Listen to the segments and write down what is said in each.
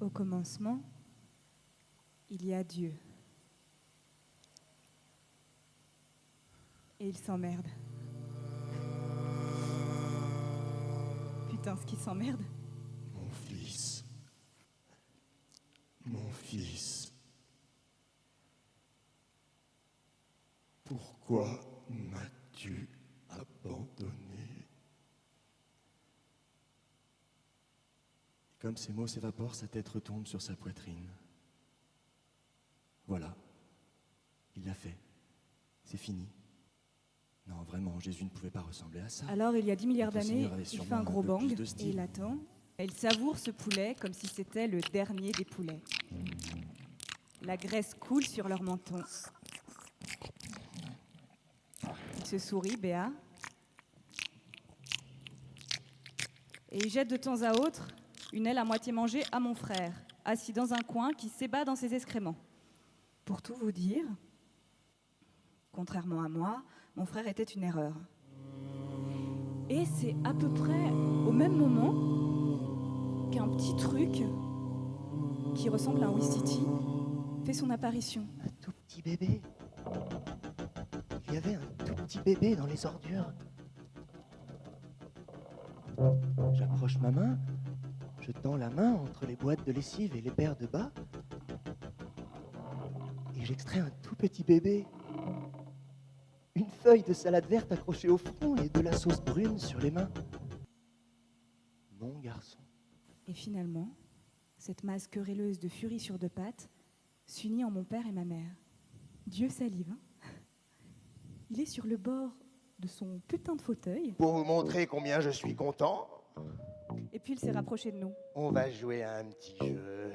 Au commencement, il y a Dieu. Et il s'emmerde. Putain, ce qui s'emmerde. Mon fils. Mon fils. Pourquoi m'as-tu abandonné? Comme ces mots s'évaporent, sa tête retombe sur sa poitrine. Voilà. Il l'a fait. C'est fini. Non, vraiment, Jésus ne pouvait pas ressembler à ça. Alors, il y a 10 milliards Le d'années, Seigneur avait il sûrement fait un gros peu bang plus de et style. il attend. Et il savoure ce poulet comme si c'était le dernier des poulets. La graisse coule sur leur menton. Il se sourit, Béat. Et il jette de temps à autre une aile à moitié mangée à mon frère, assis dans un coin qui s'ébat dans ses excréments. Pour tout vous dire, contrairement à moi, mon frère était une erreur. Et c'est à peu près au même moment qu'un petit truc qui ressemble à un Wistiti fait son apparition. Un tout petit bébé. Il y avait un tout petit bébé dans les ordures. J'approche ma main, je tends la main entre les boîtes de lessive et les paires de bas, et j'extrais un tout petit bébé. Une feuille de salade verte accrochée au front et de la sauce brune sur les mains. Mon garçon. Et finalement, cette masse querelleuse de furie sur deux pattes s'unit en mon père et ma mère. Dieu salive. Hein. Il est sur le bord de son putain de fauteuil. Pour vous montrer combien je suis content, Et puis il s'est rapproché de nous. on va jouer à un petit jeu.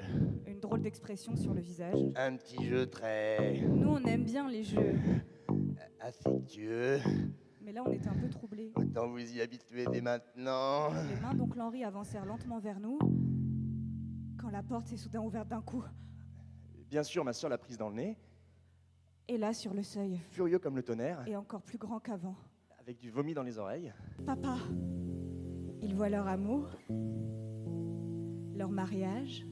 Une drôle d'expression sur le visage. Un petit jeu très Nous, on aime bien les jeux. affectueux. Mais là, on était un peu troublés. Autant vous y habituer dès maintenant. Les mains d'oncle Henri avancèrent lentement vers nous quand la porte s'est soudain ouverte d'un coup. Bien sûr, ma sœur l'a prise dans le nez, Et là, sur le seuil, furieux comme le tonnerre, et encore plus grand qu'avant. avec du vomi dans les oreilles. Papa. Ils voient leur amour, leur mariage,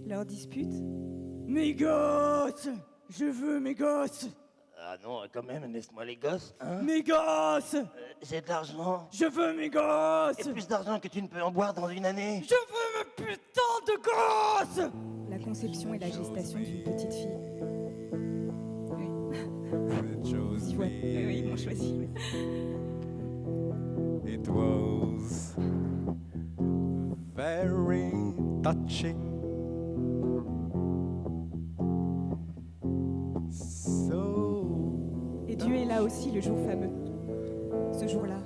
leur dispute. Mes gosses! Je veux mes gosses! Ah non, quand même, laisse-moi les gosses, hein. Mes gosses! J'ai de l'argent. Je veux mes gosses! Et plus d'argent que tu ne peux en boire dans une année. Je veux mes putains de gosses! La conception et la gestation d'une petite fille. chose Oui, oui, ils m'ont choisi. It was very touching. So Et Dieu est là aussi le jour fameux. Ce jour-là.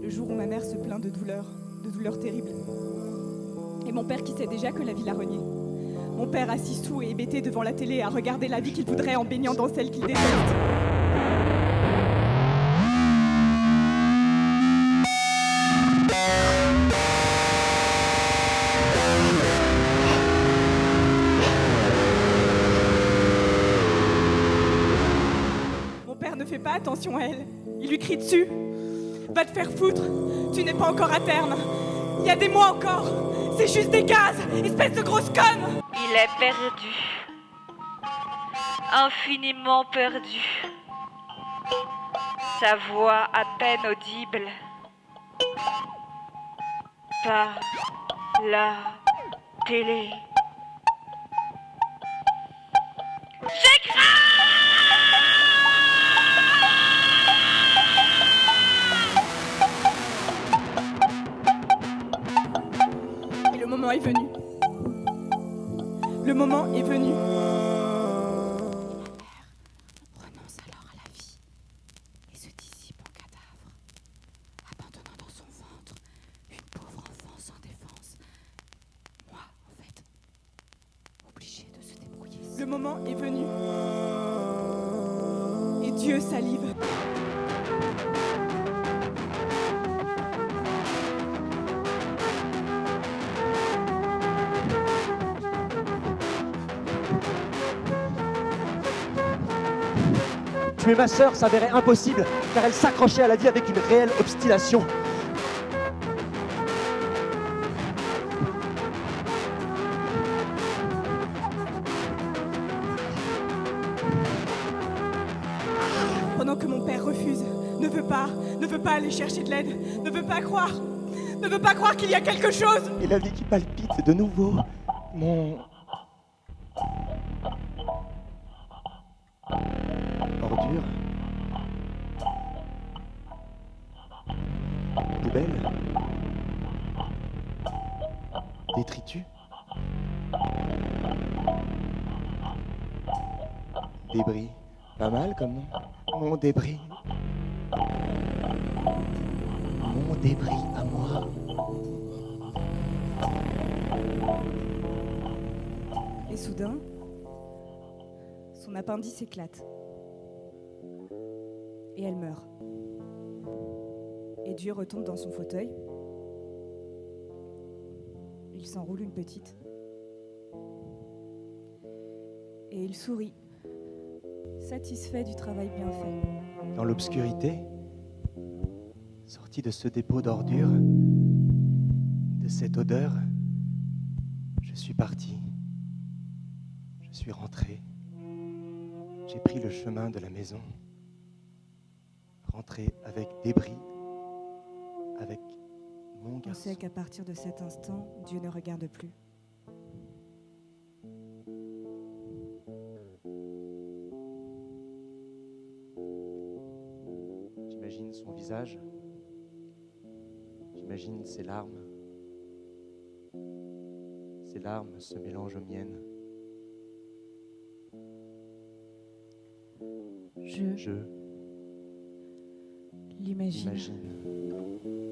Le jour où ma mère se plaint de douleur terrible. Et mon père qui sait déjà que la vie l'a renié. Mon père assis sous et hébété devant la télé à regarder la vie qu'il voudrait en baignant dans celle qu'il déteste. Mon père ne fait pas attention à elle. Il lui crie dessus. Va te faire foutre. Tu n'es pas encore à terme. Il y a des mois encore. C'est juste des gaz. Espèce de grosse conne. Il est perdu. Infiniment perdu. Sa voix à peine audible. Par la télé. Et le moment est venu. Le moment est venu. Renonce alors à la vie et se dissipe en cadavre, abandonnant dans son ventre une pauvre enfant sans défense. Moi, en fait, obligé de se débrouiller. Le moment est venu. Et Dieu salive. Tuer ma sœur s'avérait impossible, car elle s'accrochait à la vie avec une réelle obstination. ne veut pas aller chercher de l'aide, ne veut pas croire qu'il y a quelque chose. Et la vie qui palpite de nouveau. Mon... Ordure. Poubelle. Détritus. Débris. Pas mal comme nom. Mon débris. Mon débris à moi. Et soudain, son appendice éclate. Et elle meurt. Et Dieu retombe dans son fauteuil. Il s'enroule une petite. Et il sourit, satisfait du travail bien fait. Dans l'obscurité, sorti de ce dépôt d'ordures, de cette odeur, je suis parti. Je suis rentré. J'ai pris le chemin de la maison. Rentré avec débris, avec mon On garçon. sait qu'à partir de cet instant, Dieu ne regarde plus. J'imagine son visage. J'imagine ses larmes. Ses larmes se mélangent aux miennes. Je L'imagine. l'imagine.